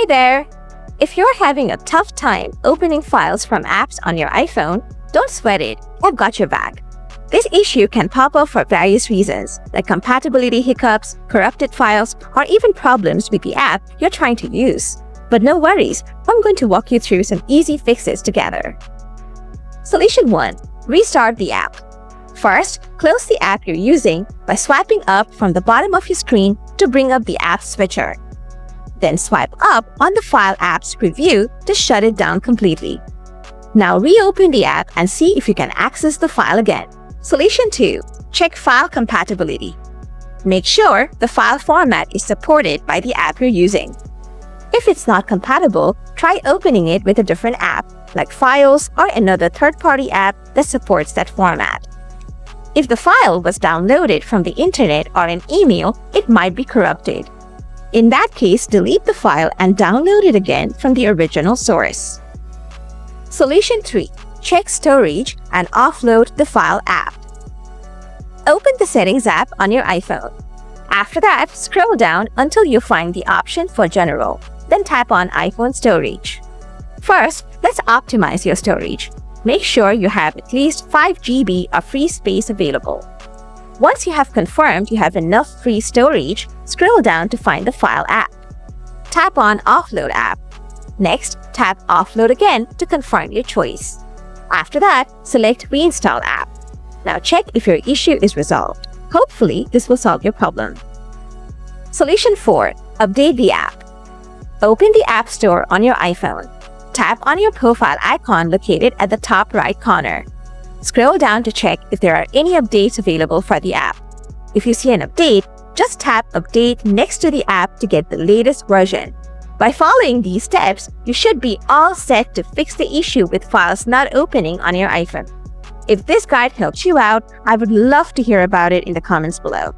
Hi there! If you're having a tough time opening files from apps on your iPhone, don't sweat it, I've got your back. This issue can pop up for various reasons, like compatibility hiccups, corrupted files, or even problems with the app you're trying to use. But no worries, I'm going to walk you through some easy fixes together. Solution 1. Restart the app. First, close the app you're using by swiping up from the bottom of your screen to bring up the app switcher. Then swipe up on the File Apps Preview to shut it down completely. Now reopen the app and see if you can access the file again. Solution 2. Check file compatibility. Make sure the file format is supported by the app you're using. If it's not compatible, try opening it with a different app, like Files or another third-party app that supports that format. If the file was downloaded from the internet or an email, it might be corrupted. In that case, delete the file and download it again from the original source. Solution 3. Check storage and offload the File app. Open the Settings app on your iPhone. After that, scroll down until you find the option for General, then tap on iPhone Storage. First, let's optimize your storage. Make sure you have at least 5 GB of free space available. Once you have confirmed you have enough free storage, scroll down to find the File app. Tap on Offload app. Next, tap Offload again to confirm your choice. After that, select Reinstall app. Now check if your issue is resolved. Hopefully, this will solve your problem. Solution 4. Update the app. Open the App Store on your iPhone. Tap on your profile icon located at the top right corner. Scroll down to check if there are any updates available for the app. If you see an update, just tap Update next to the app to get the latest version. By following these steps, you should be all set to fix the issue with files not opening on your iPhone. If this guide helped you out, I would love to hear about it in the comments below.